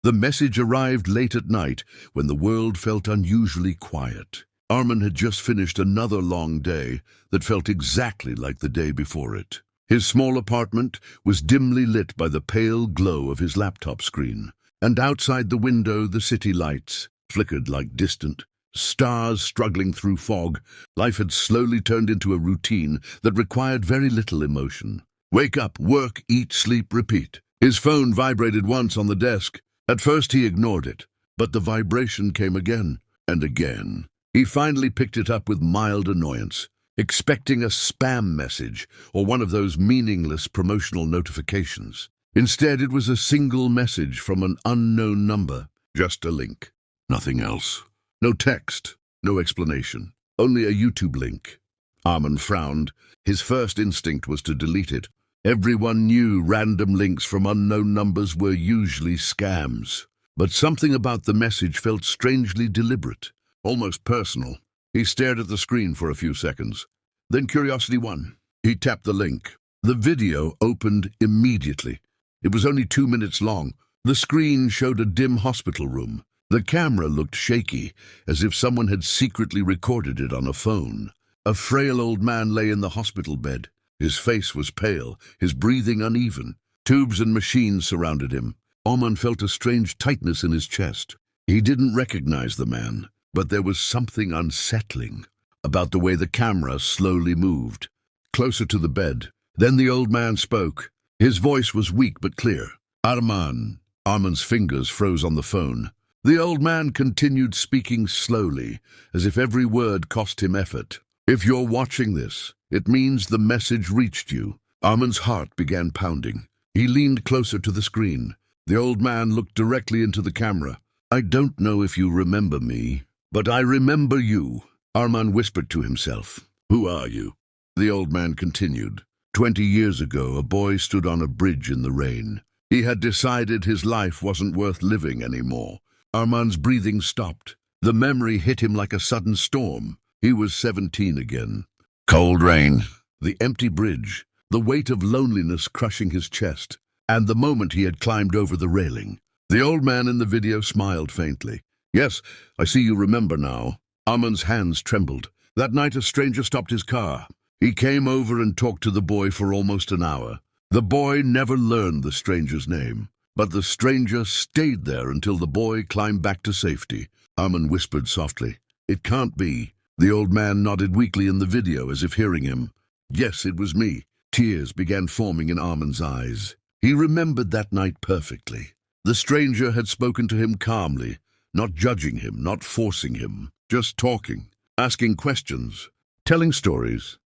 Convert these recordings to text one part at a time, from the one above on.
The message arrived late at night when the world felt unusually quiet. Arman had just finished another long day that felt exactly like the day before it. His small apartment was dimly lit by the pale glow of his laptop screen, and outside the window the city lights flickered like distant stars struggling through fog. Life had slowly turned into a routine that required very little emotion. Wake up, work, eat, sleep, repeat. His phone vibrated once on the desk. At first he ignored it, but the vibration came again and again. He finally picked it up with mild annoyance, expecting a spam message or one of those meaningless promotional notifications. Instead, it was a single message from an unknown number, just a link. Nothing else. No text, no explanation, only a YouTube link. Arman frowned. His first instinct was to delete it. Everyone knew random links from unknown numbers were usually scams. But something about the message felt strangely deliberate, almost personal. He stared at the screen for a few seconds. Then curiosity won. He tapped the link. The video opened immediately. It was only 2 minutes long. The screen showed a dim hospital room. The camera looked shaky, as if someone had secretly recorded it on a phone. A frail old man lay in the hospital bed. His face was pale, his breathing uneven. Tubes and machines surrounded him. Arman felt a strange tightness in his chest. He didn't recognize the man, but there was something unsettling about the way the camera slowly moved, closer to the bed. Then the old man spoke. His voice was weak but clear. Arman. Arman's fingers froze on the phone. The old man continued speaking slowly, as if every word cost him effort. If you're watching this, it means the message reached you. Arman's heart began pounding. He leaned closer to the screen. The old man looked directly into the camera. I don't know if you remember me, but I remember you. Arman whispered to himself. Who are you? The old man continued. 20 years ago, a boy stood on a bridge in the rain. He had decided his life wasn't worth living anymore. Arman's breathing stopped. The memory hit him like a sudden storm. He was 17 again. Cold rain, the empty bridge, the weight of loneliness crushing his chest, and the moment he had climbed over the railing. The old man in the video smiled faintly. Yes, I see you remember now. Arman's hands trembled. That night a stranger stopped his car. He came over and talked to the boy for almost an hour. The boy never learned the stranger's name, but the stranger stayed there until the boy climbed back to safety. Arman whispered softly, It can't be. The old man nodded weakly in the video as if hearing him. Yes, it was me. Tears began forming in Arman's eyes. He remembered that night perfectly. The stranger had spoken to him calmly, not judging him, not forcing him, just talking, asking questions, telling stories,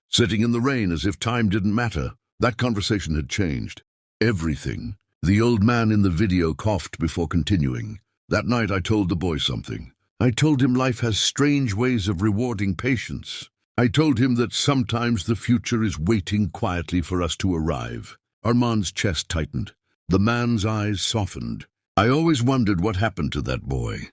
sitting in the rain as if time didn't matter. That conversation had changed. Everything. The old man in the video coughed before continuing. That night I told the boy something. I told him life has strange ways of rewarding patience. I told him that sometimes the future is waiting quietly for us to arrive. Arman's chest tightened. The man's eyes softened. I always wondered what happened to that boy.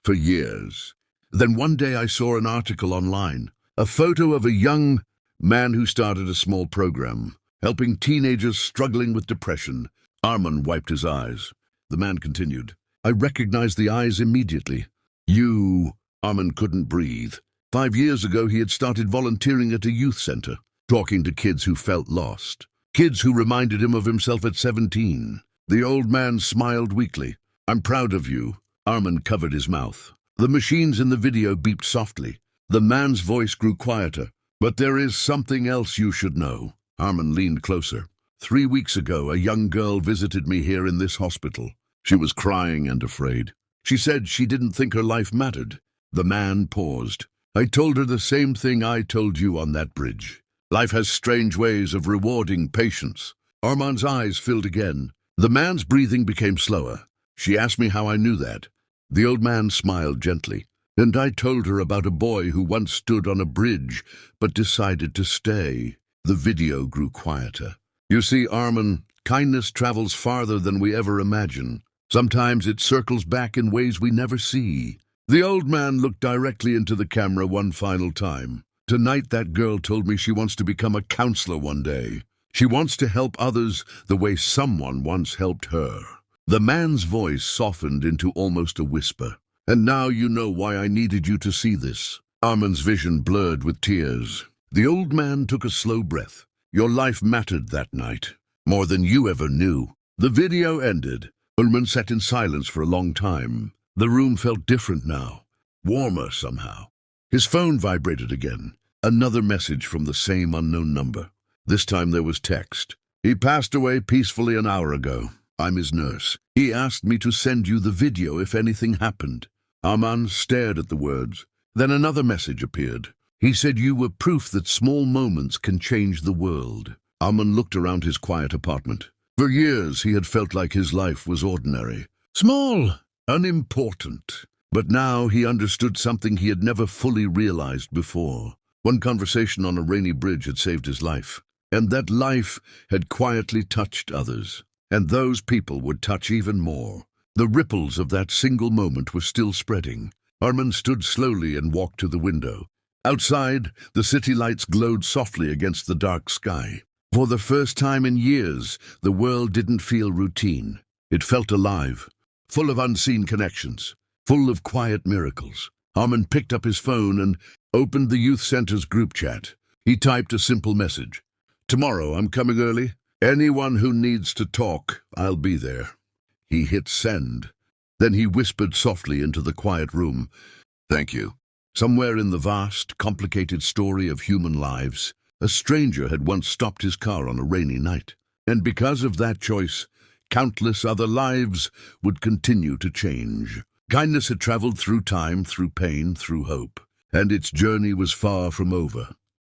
For years. Then one day I saw an article online, a photo of a young man who started a small program, helping teenagers struggling with depression. Arman wiped his eyes. The man continued. I recognized the eyes immediately. You. Arman couldn't breathe. 5 years ago he had started volunteering at a youth center, talking to kids who felt lost. Kids who reminded him of himself at 17. The old man smiled weakly. I'm proud of you. Arman covered his mouth. The machines in the video beeped softly. The man's voice grew quieter. But there is something else you should know. Arman leaned closer. 3 weeks ago, a young girl visited me here in this hospital. She was crying and afraid. She said she didn't think her life mattered. The man paused. I told her the same thing I told you on that bridge. Life has strange ways of rewarding patience. Arman's eyes filled again. The man's breathing became slower. She asked me how I knew that. The old man smiled gently. And I told her about a boy who once stood on a bridge but decided to stay. The video grew quieter. You see, Arman, kindness travels farther than we ever imagine. Sometimes it circles back in ways we never see. The old man looked directly into the camera one final time. Tonight that girl told me she wants to become a counselor one day. She wants to help others the way someone once helped her. The man's voice softened into almost a whisper. "And now you know why I needed you to see this." Arman's vision blurred with tears. The old man took a slow breath. "Your life mattered that night, more than you ever knew." The video ended. Arman sat in silence for a long time. The room felt different now, warmer somehow. His phone vibrated again. Another message from the same unknown number. This time there was text. "He passed away peacefully an hour ago. I'm his nurse. He asked me to send you the video if anything happened." Arman stared at the words. Then another message appeared. "He said you were proof that small moments can change the world." Arman looked around his quiet apartment. For years he had felt like his life was ordinary. Small, unimportant. But now he understood something he had never fully realized before. One conversation on a rainy bridge had saved his life. And that life had quietly touched others. And those people would touch even more. The ripples of that single moment were still spreading. Arman stood slowly and walked to the window. Outside, the city lights glowed softly against the dark sky. For the first time in years, the world didn't feel routine. It felt alive, full of unseen connections, full of quiet miracles. Arman picked up his phone and opened the youth center's group chat. He typed a simple message. "Tomorrow I'm coming early. Anyone who needs to talk, I'll be there." He hit send. Then he whispered softly into the quiet room, "Thank you." Somewhere in the vast, complicated story of human lives, a stranger had once stopped his car on a rainy night. And because of that choice, countless other lives would continue to change. Kindness had traveled through time, through pain, through hope. And its journey was far from over.